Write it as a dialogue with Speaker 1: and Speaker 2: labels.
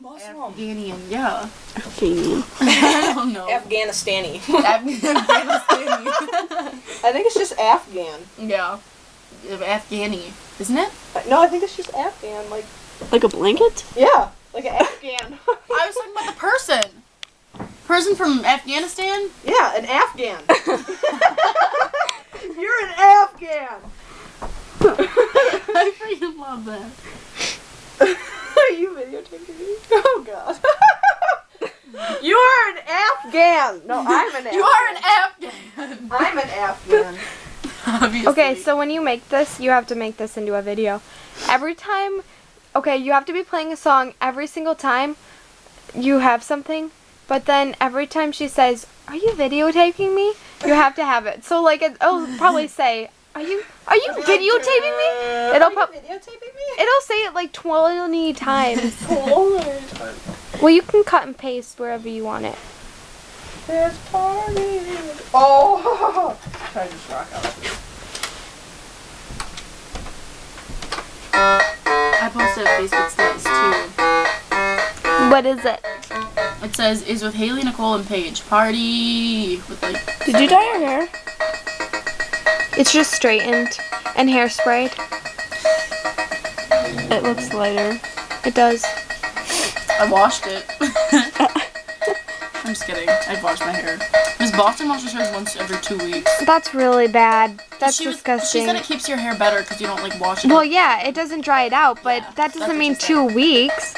Speaker 1: Muslim.
Speaker 2: Afghanian, yeah.
Speaker 3: Afghanian.
Speaker 2: I don't know.
Speaker 1: Afghanistani.
Speaker 2: Afghanistani.
Speaker 1: I think it's just Afghan.
Speaker 2: Yeah. Afghani, isn't it?
Speaker 1: No, I think it's just Afghan.
Speaker 3: Like a blanket?
Speaker 1: Yeah, like an Afghan.
Speaker 2: I was talking about the person. Person from Afghanistan?
Speaker 1: Yeah, an Afghan. You're an Afghan.
Speaker 2: I freaking love that.
Speaker 1: Are you videotaping me? Oh god. You are an Afghan. No, I'm an Afghan.
Speaker 2: You are an Afghan.
Speaker 1: I'm an Afghan.
Speaker 2: Obviously.
Speaker 4: Okay, so when you make this, you have to make this into a video. Every time, okay, you have to be playing a song every single time you have something, but then every time she says, "Are you videotaping me?" you have to have it. So like it'll probably say, "Are you videotaping me?"
Speaker 1: Videotaping me?
Speaker 4: It'll say it like 20 times. Well, you can cut and paste wherever you want it.
Speaker 1: There's party. Oh! Try to just rock out.
Speaker 2: I posted a Facebook status too.
Speaker 4: What is it?
Speaker 2: It says, is with Haley, Nicole, and Paige. Party! With like...
Speaker 3: Did you dye your hair?
Speaker 4: It's just straightened and hairsprayed.
Speaker 3: It looks lighter.
Speaker 4: It does.
Speaker 2: I washed it. I'm just kidding. I washed my hair. Miss Boston washes hers once every 2 weeks.
Speaker 4: That's really bad. That's
Speaker 2: She
Speaker 4: disgusting.
Speaker 2: said it keeps your hair better because you don't like wash it.
Speaker 4: Well, yeah, it doesn't dry it out, but
Speaker 2: Yeah,
Speaker 4: that
Speaker 2: that's
Speaker 4: doesn't
Speaker 2: what
Speaker 4: mean
Speaker 2: she said.
Speaker 4: 2 weeks.